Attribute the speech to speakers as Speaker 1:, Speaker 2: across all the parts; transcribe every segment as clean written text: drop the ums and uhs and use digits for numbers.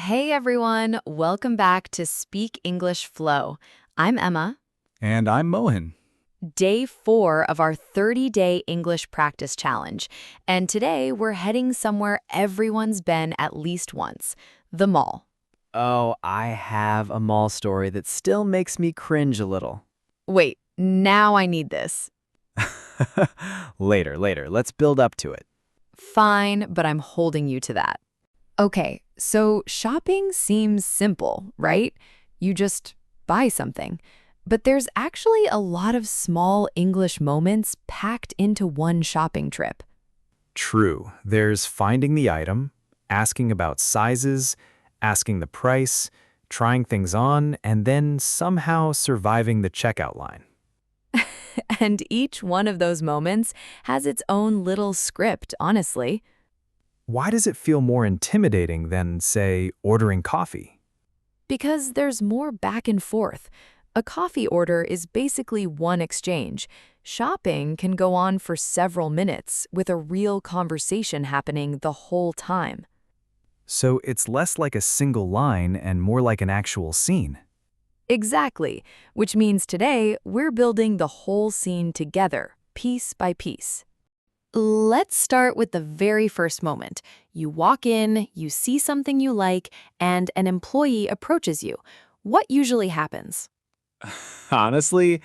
Speaker 1: Hey everyone, welcome back to Speak English Flow. I'm Emma.
Speaker 2: And I'm Mohin.
Speaker 1: Day 4 of our 30-day English practice challenge. And today we're heading somewhere everyone's been at least once, the mall.
Speaker 3: Oh, I have a mall story that still makes me cringe a little.
Speaker 1: Wait, now I need this.
Speaker 3: Later. Let's build up to it.
Speaker 1: Fine, but I'm holding you to that. Okay, so shopping seems simple, right? You just buy something. But there's actually a lot of small English moments packed into one shopping trip.
Speaker 2: True. There's finding the item, asking about sizes, asking the price, trying things on, and then somehow surviving the checkout line.
Speaker 1: And each one of those moments has its own little script, honestly.
Speaker 2: Why does it feel more intimidating than, say, ordering coffee?
Speaker 1: Because there's more back and forth. A coffee order is basically one exchange. Shopping can go on for several minutes with a real conversation happening the whole time.
Speaker 2: So it's less like a single line and more like an actual scene.
Speaker 1: Exactly, which means today we're building the whole scene together, piece by piece. Let's start with the very first moment. You walk in, you see something you like, and an employee approaches you. What usually happens?
Speaker 3: Honestly,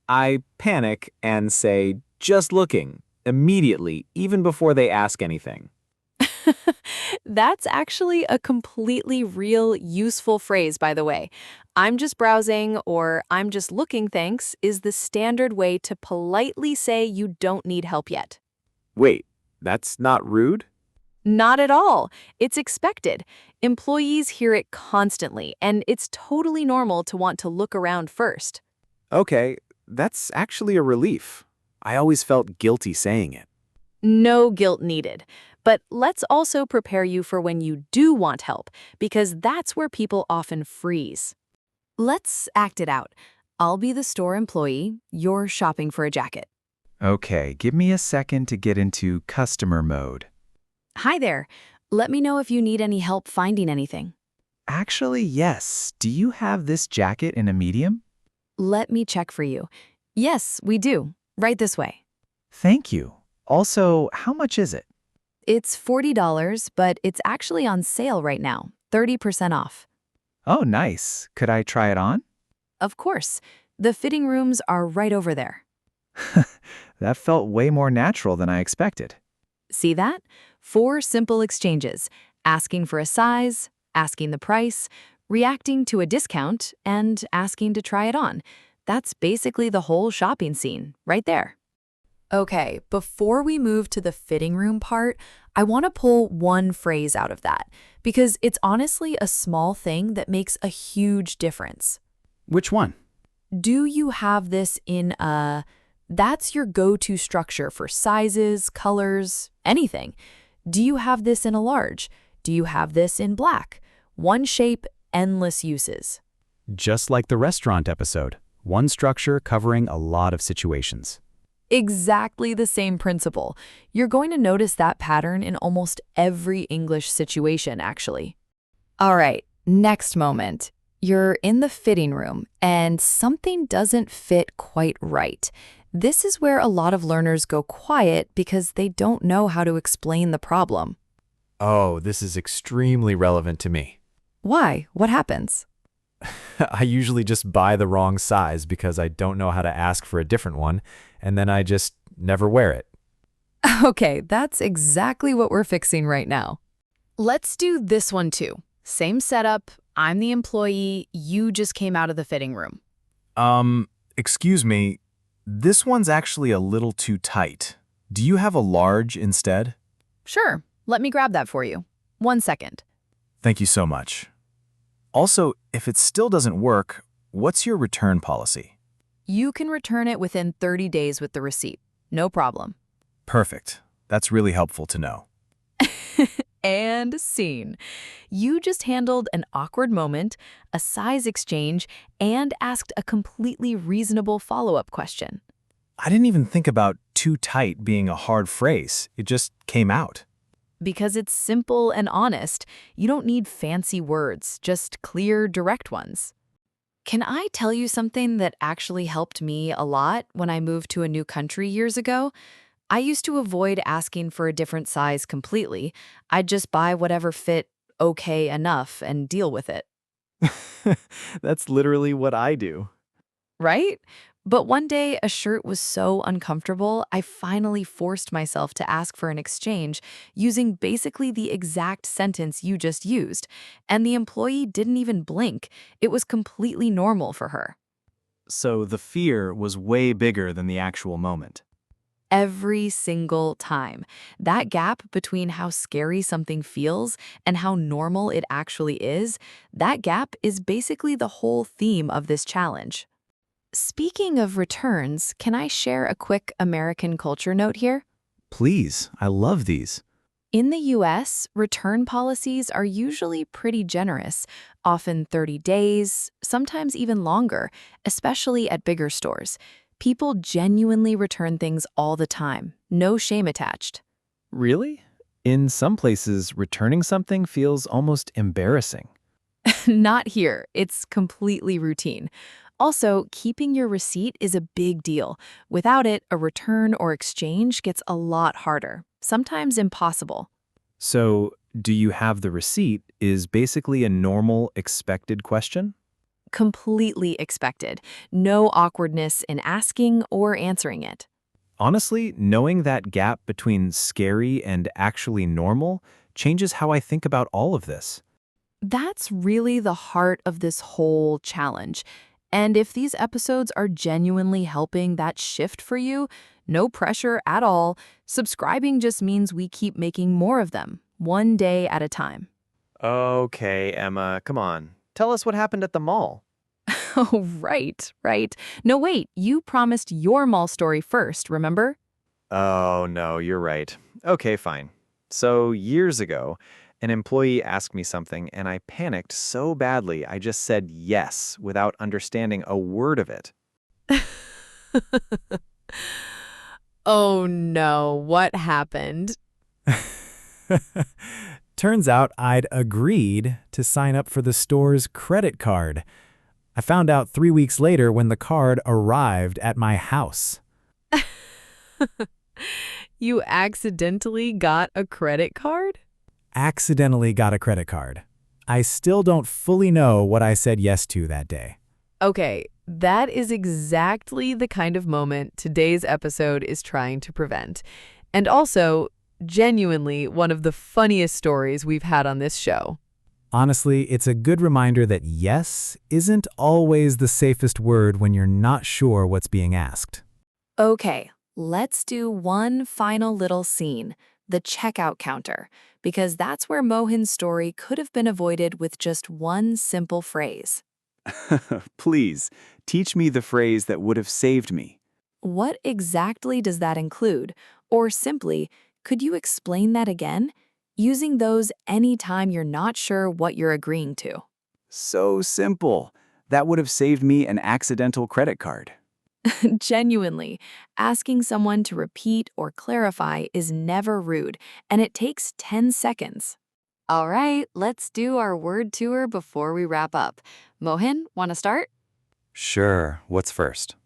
Speaker 3: I panic and say, just looking, immediately, even before they ask anything.
Speaker 1: That's actually a completely real, useful phrase, by the way. I'm just browsing or I'm just looking, thanks, is the standard way to politely say you don't need help yet.
Speaker 3: Wait, that's not rude?
Speaker 1: Not at all. It's expected. Employees hear it constantly, and it's totally normal to want to look around first.
Speaker 3: Okay, that's actually a relief. I always felt guilty saying it.
Speaker 1: No guilt needed. But let's also prepare you for when you do want help, because that's where people often freeze. Let's act it out. I'll be the store employee. You're shopping for a jacket.
Speaker 4: Okay, give me a second to get into customer mode.
Speaker 1: Hi there. Let me know if you need any help finding anything.
Speaker 4: Actually, yes. Do you have this jacket in a medium?
Speaker 1: Let me check for you. Yes, we do. Right this way.
Speaker 4: Thank you. Also, how much is it?
Speaker 1: It's $40, but it's actually on sale right now, 30% off.
Speaker 4: Oh, nice. Could I try it on?
Speaker 1: Of course. The fitting rooms are right over there.
Speaker 4: That felt way more natural than I expected.
Speaker 1: See that? 4 simple exchanges: asking for a size, asking the price, reacting to a discount, and asking to try it on. That's basically the whole shopping scene, right there. Okay, before we move to the fitting room part, I want to pull one phrase out of that, because it's honestly a small thing that makes a huge difference.
Speaker 2: Which one?
Speaker 1: Do you have this in a... That's your go-to structure for sizes, colors, anything. Do you have this in a large? Do you have this in black? One shape, endless uses.
Speaker 2: Just like the restaurant episode. One structure covering a lot of situations.
Speaker 1: Exactly the same principle. You're going to notice that pattern in almost every English situation, actually. All right, next moment. You're in the fitting room, and something doesn't fit quite right. This is where a lot of learners go quiet because they don't know how to explain the problem.
Speaker 5: Oh, this is extremely relevant to me.
Speaker 1: Why? What happens?
Speaker 5: I usually just buy the wrong size because I don't know how to ask for a different one, and then I just never wear it.
Speaker 1: Okay, that's exactly what we're fixing right now. Let's do this one too. Same setup. I'm the employee. You just came out of the fitting room.
Speaker 5: Excuse me, this one's actually a little too tight. Do you have a large instead?
Speaker 1: Sure. Let me grab that for you. 1 second.
Speaker 5: Thank you so much. Also, if it still doesn't work, what's your return policy?
Speaker 1: You can return it within 30 days with the receipt. No problem.
Speaker 5: Perfect. That's really helpful to know.
Speaker 1: And scene. You just handled an awkward moment, a size exchange, and asked a completely reasonable follow-up question.
Speaker 5: I didn't even think about too tight being a hard phrase. It just came out.
Speaker 1: Because it's simple and honest. You don't need fancy words, just clear, direct ones. Can I tell you something that actually helped me a lot when I moved to a new country years ago? I used to avoid asking for a different size completely. I'd just buy whatever fit okay enough and deal with it.
Speaker 3: That's literally what I do.
Speaker 1: Right? But one day, a shirt was so uncomfortable, I finally forced myself to ask for an exchange using basically the exact sentence you just used. And the employee didn't even blink. It was completely normal for her.
Speaker 3: So the fear was way bigger than the actual moment.
Speaker 1: Every single time. That gap between how scary something feels and how normal it actually is, that gap is basically the whole theme of this challenge. Speaking of returns, can I share a quick American culture note here?
Speaker 3: Please, I love these.
Speaker 1: In the US, return policies are usually pretty generous, often 30 days, sometimes even longer, especially at bigger stores. People genuinely return things all the time, no shame attached.
Speaker 3: Really? In some places, returning something feels almost embarrassing.
Speaker 1: Not here, it's completely routine. Also, keeping your receipt is a big deal. Without it, a return or exchange gets a lot harder, sometimes impossible.
Speaker 3: So, do you have the receipt is basically a normal, expected question?
Speaker 1: Completely expected. No awkwardness in asking or answering it.
Speaker 3: Honestly, knowing that gap between scary and actually normal changes how I think about all of this.
Speaker 1: That's really the heart of this whole challenge. And if these episodes are genuinely helping that shift for you, no pressure at all. Subscribing just means we keep making more of them, one day at a time.
Speaker 3: Okay, Emma, come on. Tell us what happened at the mall.
Speaker 1: Oh, right. No, wait, you promised your mall story first, remember?
Speaker 3: Oh, no, you're right. Okay, fine. So, years ago, an employee asked me something and I panicked so badly I just said yes without understanding a word of it.
Speaker 1: Oh no, what happened?
Speaker 5: Turns out I'd agreed to sign up for the store's credit card. I found out 3 weeks later when the card arrived at my house.
Speaker 1: You accidentally got a credit card?
Speaker 5: Accidentally got a credit card. I still don't fully know what I said yes to that day.
Speaker 1: Okay, that is exactly the kind of moment today's episode is trying to prevent. And also, genuinely, one of the funniest stories we've had on this show.
Speaker 5: Honestly, it's a good reminder that yes isn't always the safest word when you're not sure what's being asked.
Speaker 1: Okay, let's do one final little scene, the checkout counter, because that's where Mohin's story could have been avoided with just one simple phrase.
Speaker 3: Please, teach me the phrase that would have saved me.
Speaker 1: What exactly does that include? Or simply, could you explain that again? Using those anytime you're not sure what you're agreeing to.
Speaker 3: So simple. That would have saved me an accidental credit card.
Speaker 1: Genuinely, asking someone to repeat or clarify is never rude, and it takes 10 seconds. All right, let's do our word tour before we wrap up. Mohin, want to start?
Speaker 3: Sure, what's first?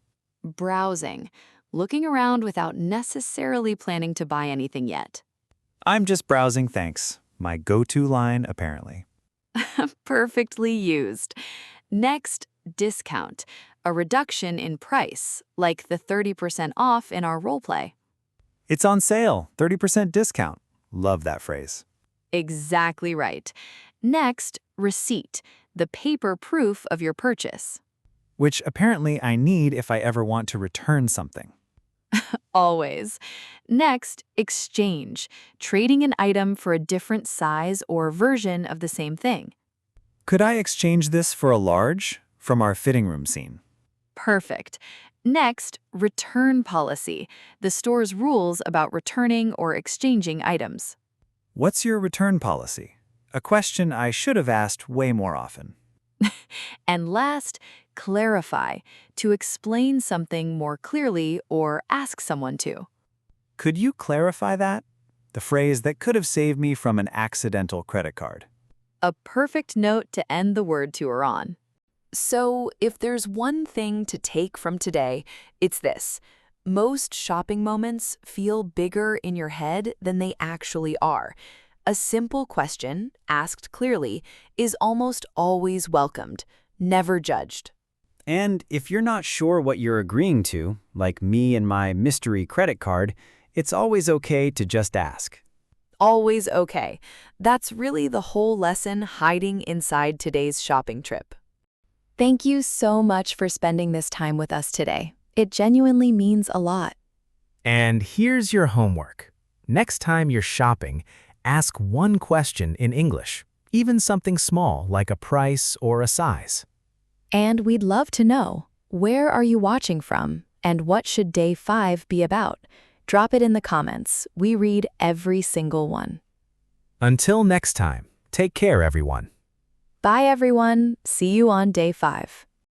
Speaker 1: Browsing. Looking around without necessarily planning to buy anything yet.
Speaker 3: I'm just browsing, thanks. My go-to line, apparently.
Speaker 1: Perfectly used. Next, discount. A reduction in price, like the 30% off in our roleplay.
Speaker 3: It's on sale, 30% discount. Love that phrase.
Speaker 1: Exactly right. Next, receipt. The paper proof of your purchase.
Speaker 3: Which apparently I need if I ever want to return something.
Speaker 1: Always. Next, exchange. Trading an item for a different size or version of the same thing.
Speaker 3: Could I exchange this for a large from our fitting room scene?
Speaker 1: Perfect. Next, return policy. The store's rules about returning or exchanging items.
Speaker 3: What's your return policy? A question I should have asked way more often.
Speaker 1: And last, clarify. To explain something more clearly or ask someone to.
Speaker 3: Could you clarify that?
Speaker 2: the phrase that could have saved me from an accidental credit card.
Speaker 1: A perfect note to end the word tour on. So, if there's one thing to take from today, it's this. Most shopping moments feel bigger in your head than they actually are. A simple question, asked clearly, is almost always welcomed, never judged.
Speaker 2: And if you're not sure what you're agreeing to, like me and my mystery credit card, it's always okay to just ask.
Speaker 1: Always okay. That's really the whole lesson hiding inside today's shopping trip. Thank you so much for spending this time with us today. It genuinely means a lot.
Speaker 5: And here's your homework. Next time you're shopping, ask one question in English, even something small like a price or a size.
Speaker 1: And we'd love to know, where are you watching from, and what should day 5 be about? Drop it in the comments. We read every single one.
Speaker 5: Until next time, take care, everyone.
Speaker 1: Bye, everyone. See you on day 5.